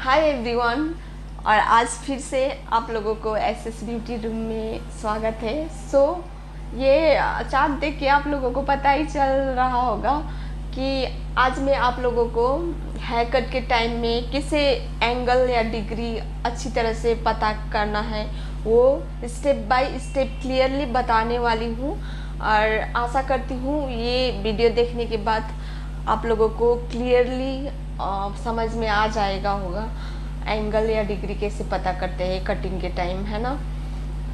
Hi everyone. और आज फिर से आप लोगों को एसएस ब्यूटी रूम में स्वागत है। ये चार्ट देख के आप लोगों को पता ही चल रहा होगा कि आज मैं आप लोगों को हेयर कट के टाइम में किसे एंगल या डिग्री अच्छी तरह से पता करना है वो स्टेप बाय स्टेप क्लियरली बताने वाली हूँ। और आशा करती हूँ ये वीडियो देखने के बाद आप लोगों को क्लियरली समझ में आ जाएगा होगा एंगल या डिग्री कैसे पता करते हैं कटिंग के टाइम, है ना।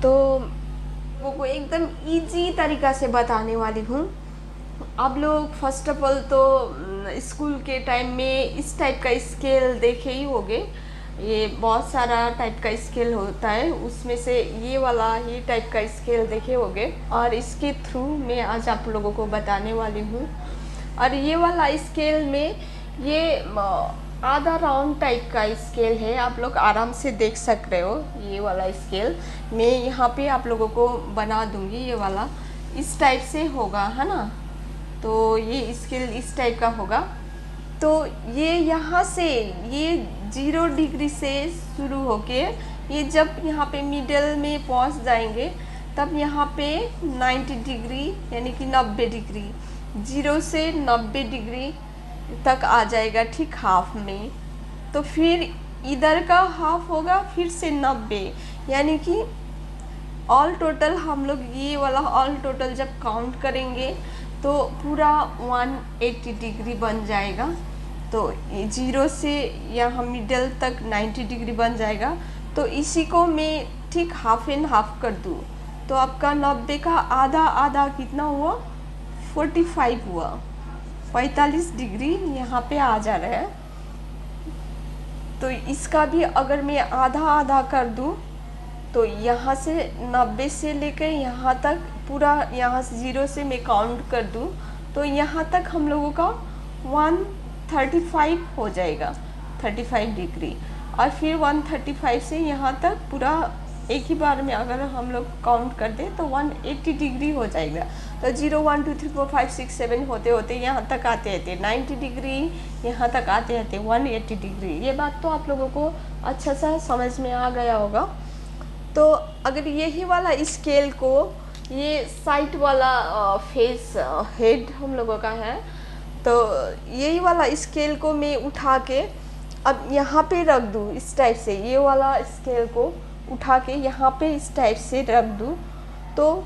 तो वो एकदम इजी तरीका से बताने वाली हूँ। आप लोग फर्स्ट ऑफ ऑल तो स्कूल के टाइम में इस टाइप का स्केल देखे ही होंगे। ये बहुत सारा टाइप का स्केल होता है, उसमें से ये टाइप का स्केल देखे होंगे और इसके थ्रू मैं आज आप लोगों को बताने वाली हूँ। और ये वाला स्केल में ये आधा राउंड टाइप का स्केल है, आप लोग आराम से देख सक रहे हो। ये वाला स्केल मैं यहाँ पे आप लोगों को बना दूँगी। ये वाला इस टाइप से होगा, है ना। तो ये स्केल इस टाइप का होगा। तो ये यहाँ से ये 0 डिग्री से शुरू होके ये जब यहाँ पे मिडल में पहुँच जाएंगे तब यहाँ पे 90 डिग्री यानी कि 90 डिग्री 0 से 90 डिग्री तक आ जाएगा, ठीक हाफ में। तो फिर इधर का हाफ होगा फिर से 90, यानी कि ऑल टोटल हम लोग ये वाला ऑल टोटल जब काउंट करेंगे तो पूरा 180 डिग्री बन जाएगा। तो 0 से यहाँ मिडल तक 90 डिग्री बन जाएगा। तो इसी को मैं ठीक हाफ एंड हाफ कर दूँ तो आपका 90 का आधा आधा कितना हुआ, 45 हुआ। 45 डिग्री यहाँ पे आ जा रहा है। तो इसका भी अगर मैं आधा आधा कर दूँ तो यहाँ से 90 से लेकर यहाँ तक पूरा, यहाँ से 0 से मैं काउंट कर दूँ तो यहाँ तक हम लोगों का 135 हो जाएगा, 35 डिग्री। और फिर 135 से यहाँ तक पूरा एक ही बार में अगर हम लोग काउंट कर दें तो 180 डिग्री हो जाएगा। तो 0 1 2 3 4 5 6 7 होते होते यहाँ तक आते आते 90 डिग्री, यहाँ तक आते आते 180 डिग्री। ये बात तो आप लोगों को अच्छा सा समझ में आ गया होगा। तो अगर यही वाला स्केल को ये साइड वाला फेस हेड हम लोगों का है, तो यही वाला स्केल को मैं उठा के अब यहाँ पे रख दूँ इस टाइप से। ये वाला स्केल को उठा के यहाँ पे इस टाइप से रख दूँ तो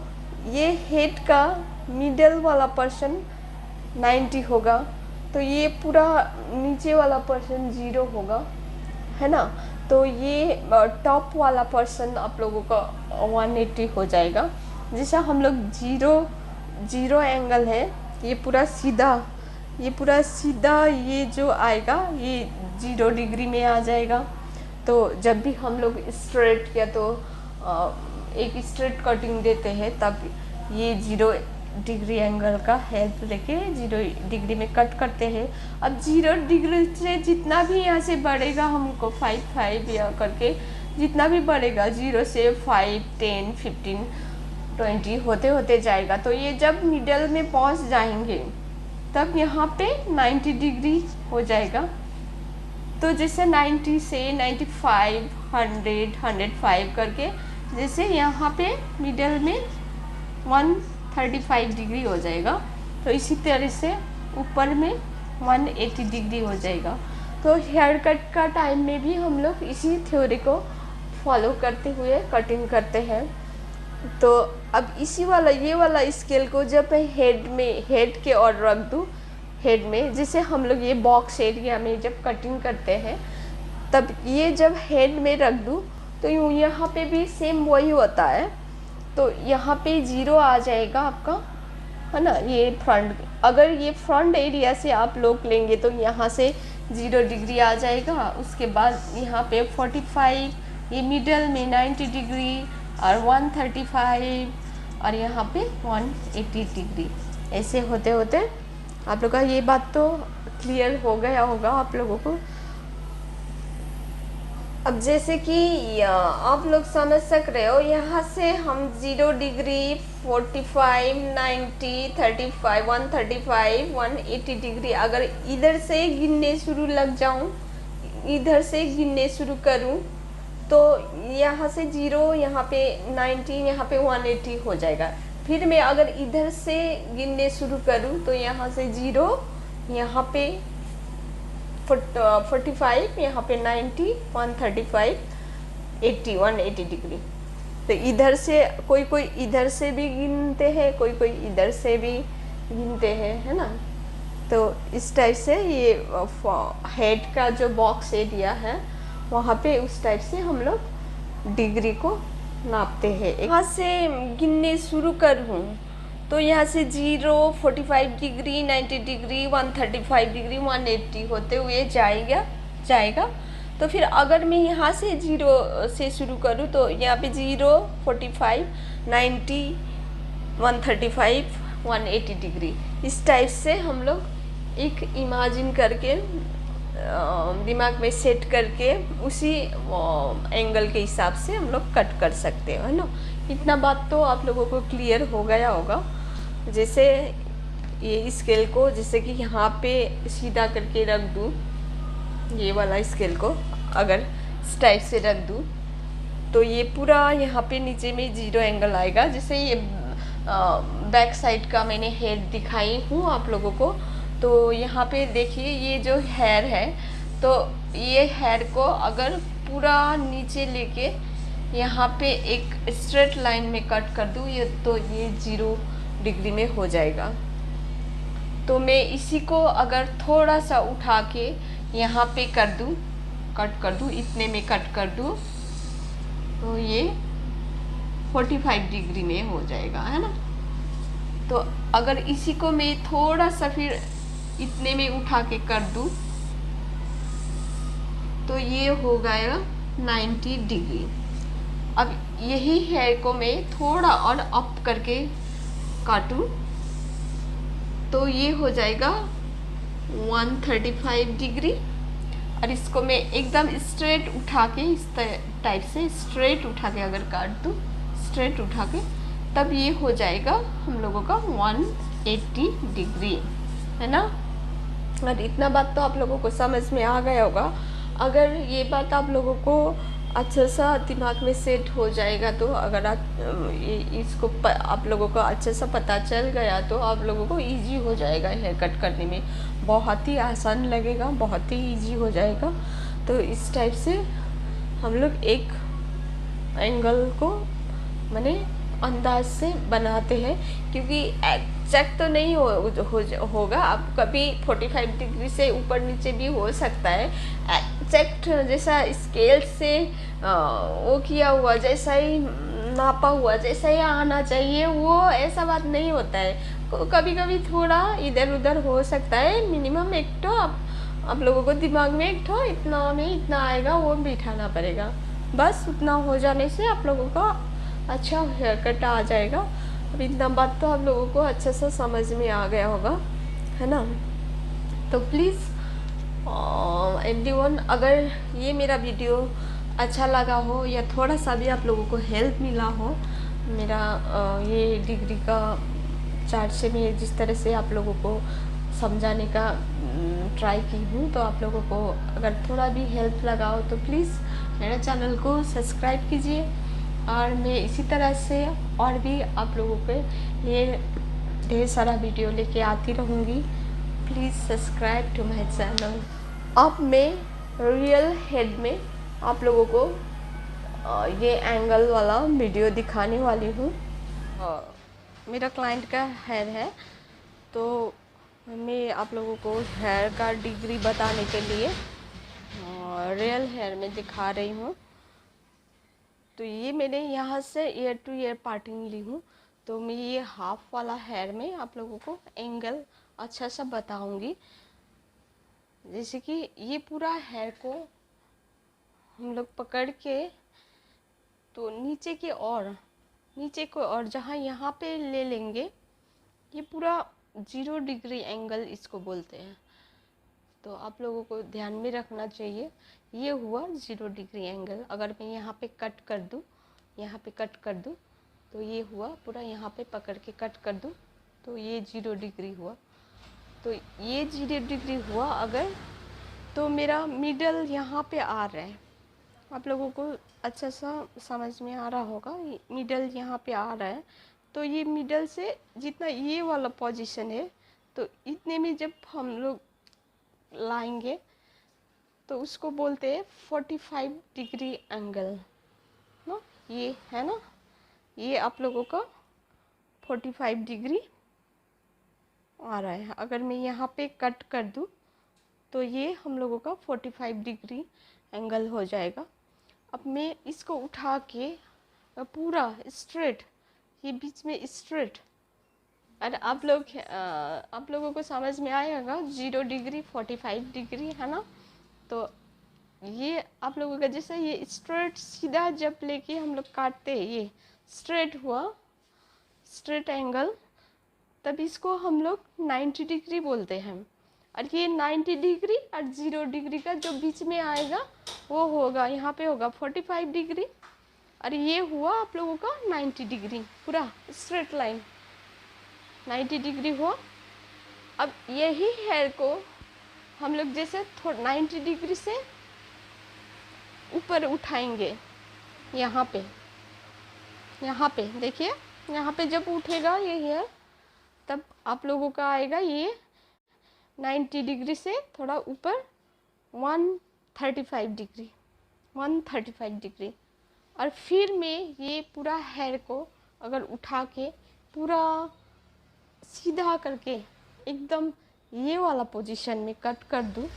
ये हेड का मिडल वाला पर्सन 90 होगा। तो ये पूरा नीचे वाला पर्सन 0 होगा, है ना। तो ये टॉप वाला पर्सन आप लोगों का 180 हो जाएगा। जैसा हम लोग 0 एंगल है, ये पूरा सीधा ये जो आएगा ये 0 डिग्री में आ जाएगा। तो जब भी हम लोग स्ट्रेट या तो एक स्ट्रेट कटिंग देते हैं तब ये 0 डिग्री एंगल का हेल्प लेके 0 डिग्री में कट करते हैं। अब 0 डिग्री से जितना भी यहाँ से बढ़ेगा हमको 5 या करके जितना भी बढ़ेगा 0 से 5 10 15 20 होते होते जाएगा। तो ये जब मिडल में पहुँच जाएंगे तब यहाँ पे 90 डिग्री हो जाएगा। तो जैसे 90 से 95 100 105 करके जैसे यहाँ पे मिडल में 135 डिग्री हो जाएगा। तो इसी तरह से ऊपर में 180 डिग्री हो जाएगा। तो हेयर कट का टाइम में भी हम लोग इसी थ्योरी को फॉलो करते हुए कटिंग करते हैं। तो अब ये वाला स्केल को जब मैं हेड के और रख दूँ हेड में, जैसे हम लोग ये बॉक्स एरिया में जब कटिंग करते हैं तब ये जब हेड में रख दूँ तो यूँ यहाँ पे भी सेम वही होता है। तो यहाँ पे 0 आ जाएगा आपका, है ना। ये फ्रंट, अगर ये फ्रंट एरिया से आप लोग लेंगे तो यहाँ से 0 डिग्री आ जाएगा। उसके बाद यहाँ पे 45, ये मिडल में 90 डिग्री और 135 और यहाँ पे 180 डिग्री। ऐसे होते होते आप लोग का ये बात तो क्लियर हो गया होगा आप लोगों को। अब जैसे कि आप लोग समझ सक रहे हो, यहाँ से हम 0 डिग्री 45 90 35 135 180 डिग्री अगर इधर से गिनने शुरू लग जाऊँ इधर से गिनने शुरू करूं तो यहाँ से 0, यहाँ पे 90, यहाँ पे 180 हो जाएगा। फिर मैं अगर इधर से गिनने शुरू करूं तो यहाँ से 0, यहाँ पे 45, यहाँ पे 90, 135, 80, 180 डिग्री। तो इधर से कोई कोई इधर से भी गिनते हैं, कोई कोई इधर से भी गिनते हैं, है ना। तो इस टाइप से ये हेड का जो बॉक्स एरिया है वहाँ पे उस टाइप से हम लोग डिग्री को नापते हैं। यहाँ से गिनने शुरू करूँ तो यहाँ से 0, 45 डिग्री, 90 डिग्री, 135 डिग्री, 180 होते हुए जाएगा। तो फिर अगर मैं यहाँ से 0 से शुरू करूँ तो यहाँ पे 0, 45, 90, 135, 180 डिग्री, इस टाइप से हम लोग एक इमेजिन करके दिमाग में सेट करके उसी एंगल के हिसाब से हम लोग कट कर सकते हैं, है ना। इतना बात तो आप लोगों को क्लियर हो गया होगा। जैसे ये स्केल को जैसे कि यहाँ पे सीधा करके रख दूँ, ये वाला स्केल को अगर इस टाइप से रख दूँ तो ये पूरा यहाँ पे नीचे में 0 एंगल आएगा। जैसे ये बैक साइड का मैंने हेड दिखाई हूँ आप लोगों को। तो यहाँ पे देखिए ये जो हेयर है, तो ये हेयर को अगर पूरा नीचे लेके यहाँ पे एक स्ट्रेट लाइन में कट कर दूँ तो ये 0 डिग्री में हो जाएगा। तो मैं इसी को अगर थोड़ा सा उठा के यहाँ पे कट कर दूँ, इतने में कट कर दूँ तो ये 45 डिग्री में हो जाएगा, है ना। तो अगर इसी को मैं थोड़ा सा फिर इतने में उठा के कर दूँ तो ये हो गया 90 डिग्री। अब यही हेयर को मैं थोड़ा और अप करके काटूं तो ये हो जाएगा 135 डिग्री। और इसको मैं एकदम स्ट्रेट उठा के इस टाइप से स्ट्रेट उठा के अगर काट दूँ, स्ट्रेट उठा के, तब ये हो जाएगा हम लोगों का 180 डिग्री, है ना। और इतना बात तो आप लोगों को समझ में आ गया होगा। अगर ये बात आप लोगों को अच्छा सा दिमाग में सेट हो जाएगा तो अगर इसको आप लोगों को अच्छा सा पता चल गया तो आप लोगों को इजी हो जाएगा हेयर कट करने में, बहुत ही आसान लगेगा, बहुत ही इजी हो जाएगा। तो इस टाइप से हम लोग एक एंगल को माने अंदाज से बनाते हैं, क्योंकि एग्जैक्ट तो नहीं होगा। आप कभी 45 डिग्री से ऊपर नीचे भी हो सकता है। एग्जैक्ट जैसा स्केल से वो किया हुआ, जैसा ही नापा हुआ, जैसा ही आना चाहिए, वो ऐसा बात नहीं होता है। कभी कभी थोड़ा इधर उधर हो सकता है। मिनिमम एक तो आप लोगों को दिमाग में एक तो इतना में इतना आएगा वो बिठाना पड़ेगा। बस उतना हो जाने से आप लोगों का अच्छा हेयर कट आ जाएगा। अब इतना बात तो आप लोगों को अच्छा सा समझ में आ गया होगा, है ना। तो प्लीज़ एवरीवन, अगर ये मेरा वीडियो अच्छा लगा हो या थोड़ा सा भी आप लोगों को हेल्प मिला हो, मेरा ये डिग्री का चार्ट से मैं जिस तरह से आप लोगों को समझाने का ट्राई की हूँ, तो आप लोगों को अगर थोड़ा भी हेल्प लगा हो तो प्लीज़ मेरे चैनल को सब्सक्राइब कीजिए। और मैं इसी तरह से और भी आप लोगों के लिए ढेर सारा वीडियो लेके आती रहूँगी। Please subscribe to my channel. अब मैं रियल हेड में आप लोगों को ये एंगल वाला वीडियो दिखाने वाली हूँ। मेरा क्लाइंट का हेयर है, तो मैं आप लोगों को हेयर का डिग्री बताने के लिए रियल हेयर में दिखा रही हूँ। तो ये मैंने यहाँ से ईयर टू ईयर पार्टिंग ली हूँ। तो मैं ये हाफ वाला हेयर में आप लोगों को एंगल अच्छा सा बताऊँगी। जैसे कि ये पूरा हेयर को हम लोग पकड़ के तो नीचे को और जहाँ यहाँ पे ले लेंगे, ये पूरा 0 डिग्री एंगल इसको बोलते हैं। तो आप लोगों को ध्यान में रखना चाहिए। ये हुआ 0 डिग्री एंगल। अगर मैं यहाँ पे कट कर दूँ, यहाँ पे कट कर दूँ, तो ये हुआ पूरा, यहाँ पे पकड़ के कट कर दूँ तो ये 0 डिग्री हुआ। तो ये 0 डिग्री हुआ अगर तो मेरा मिडल यहाँ पे आ रहा है, आप लोगों को अच्छा सा समझ में आ रहा होगा। मिडल यहाँ पे आ रहा है, तो ये मिडल से जितना ये वाला पोजीशन है, तो इतने में जब हम लोग लाएंगे तो उसको बोलते हैं 45 डिग्री एंगल ना। ये है ना, ये आप लोगों का 45 डिग्री आ रहा है। अगर मैं यहाँ पे कट कर दूँ तो ये हम लोगों का 45 डिग्री एंगल हो जाएगा। अब मैं इसको उठा के पूरा स्ट्रेट, ये बीच में स्ट्रेट, और आप लोगों को समझ में आएगा 0 डिग्री 45 डिग्री है ना। तो ये आप लोगों का जैसे ये स्ट्रेट सीधा जब लेके हम लोग काटते हैं, ये स्ट्रेट हुआ, स्ट्रेट एंगल, तब इसको हम लोग 90 डिग्री बोलते हैं। और ये 90 डिग्री और 0 डिग्री का जो बीच में आएगा वो होगा, यहाँ पे होगा 45 डिग्री, और ये हुआ आप लोगों का 90 डिग्री, पूरा स्ट्रेट लाइन 90 डिग्री हुआ। अब यही हेयर को हम लोग जैसे 90 डिग्री से ऊपर उठाएंगे, यहाँ पे देखिए, यहाँ पे जब उठेगा ये हेयर, तब आप लोगों का आएगा ये 90 डिग्री से थोड़ा ऊपर 135 डिग्री। और फिर मैं ये पूरा हेयर को अगर उठा के पूरा सीधा करके एकदम ये वाला पोजीशन में कट कर दूँ,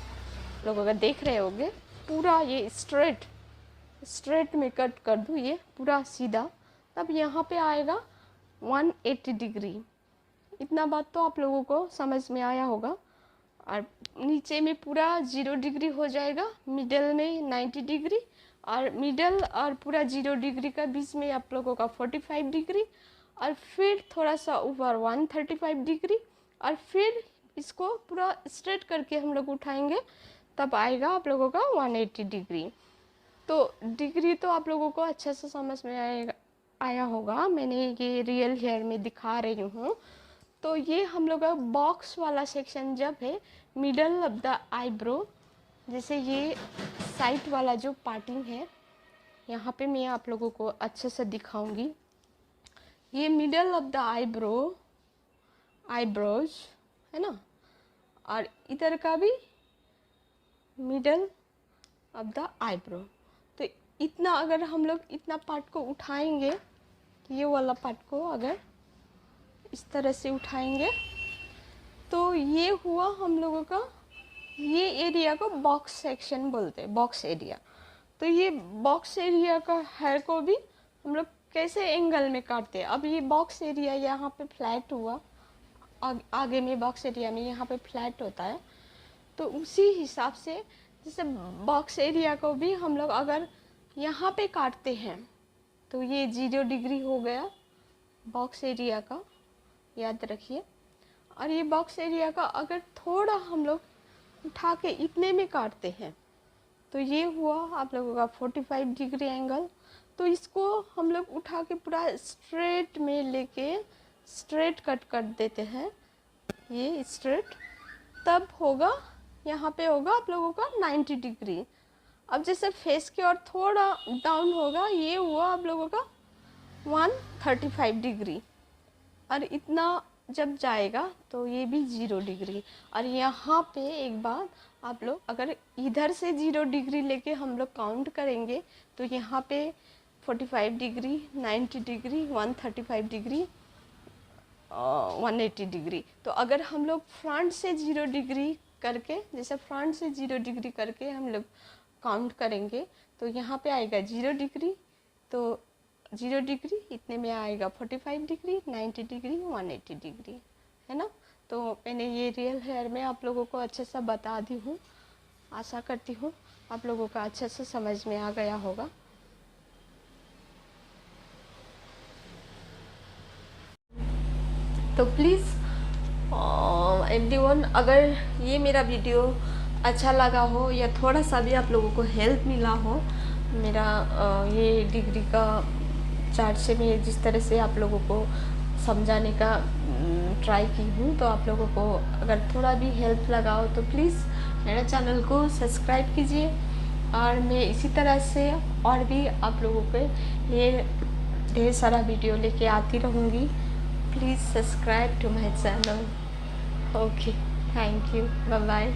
लोग अगर देख रहे होंगे, पूरा ये स्ट्रेट में कट कर दूँ ये पूरा सीधा, तब यहाँ पे आएगा 180 डिग्री। इतना बात तो आप लोगों को समझ में आया होगा। और नीचे में पूरा 0 डिग्री हो जाएगा, मिडल में 90 डिग्री, और मिडल और पूरा 0 डिग्री का बीच में आप लोगों का 45 डिग्री, और फिर थोड़ा सा ऊपर 135 डिग्री, और फिर इसको पूरा स्ट्रेट करके हम लोग उठाएंगे, तब आएगा आप लोगों का 180 डिग्री। तो डिग्री तो आप लोगों को अच्छे से समझ में आया होगा। मैंने ये रियल हेयर में दिखा रही हूँ। तो ये हम लोग का बॉक्स वाला सेक्शन जब है मिडल ऑफ द आईब्रो, जैसे ये साइड वाला जो पार्टिंग है, यहाँ पे मैं आप लोगों को अच्छे से दिखाऊंगी। ये मिडल ऑफ द आईब्रोज है ना, और इधर का भी मिडल ऑफ द आईब्रो। तो इतना अगर हम लोग इतना पार्ट को उठाएंगे, ये वाला पार्ट को अगर इस तरह से उठाएंगे, तो ये हुआ हम लोगों का, ये एरिया को बॉक्स सेक्शन बोलते हैं, बॉक्स एरिया। तो ये बॉक्स एरिया का हेयर को भी हम लोग कैसे एंगल में काटते हैं। अब ये बॉक्स एरिया यहाँ पे फ्लैट हुआ, आगे में बॉक्स एरिया में यहाँ पे फ्लैट होता है, तो उसी हिसाब से जैसे बॉक्स एरिया को भी हम लोग अगर यहाँ पे काटते हैं, तो ये 0 डिग्री हो गया बॉक्स एरिया का, याद रखिए। और ये बॉक्स एरिया का अगर थोड़ा हम लोग उठा के इतने में काटते हैं, तो ये हुआ आप लोगों का 45 डिग्री एंगल। तो इसको हम लोग उठा के पूरा स्ट्रेट में लेके स्ट्रेट कट कर देते हैं, ये स्ट्रेट, तब होगा यहाँ पे होगा आप लोगों का 90 डिग्री। अब जैसे फेस की ओर थोड़ा डाउन होगा, ये हुआ आप लोगों का 135 डिग्री, और इतना जब जाएगा तो ये भी 0 डिग्री। और यहाँ पे एक बात, आप लोग अगर इधर से 0 डिग्री लेके हम लोग काउंट करेंगे, तो यहाँ पे 45 डिग्री, 90 डिग्री, 135 डिग्री, 180 डिग्री। तो अगर हम लोग फ्रंट से 0 डिग्री करके, जैसे फ्रंट से 0 डिग्री करके हम लोग काउंट करेंगे, तो यहाँ पे आएगा 0 डिग्री, तो 0 डिग्री इतने में आएगा 45 डिग्री, 90 डिग्री, 180 डिग्री, है ना। तो मैंने ये रियल हेयर में आप लोगों को अच्छे से बता दी हूँ। आशा करती हूँ आप लोगों का अच्छे से समझ में आ गया होगा। तो प्लीज़ एवरीवन, अगर ये मेरा वीडियो अच्छा लगा हो या थोड़ा सा भी आप लोगों को हेल्प मिला हो, मेरा ये डिग्री का चार्ट से मैं जिस तरह से आप लोगों को समझाने का ट्राई की हूँ, तो आप लोगों को अगर थोड़ा भी हेल्प लगा हो तो प्लीज़ मेरा चैनल को सब्सक्राइब कीजिए और मैं इसी तरह से और भी आप लोगों के लिए ढेर सारा वीडियो लेके आती रहूँगी। Please subscribe to my channel. Okay, thank you, bye bye.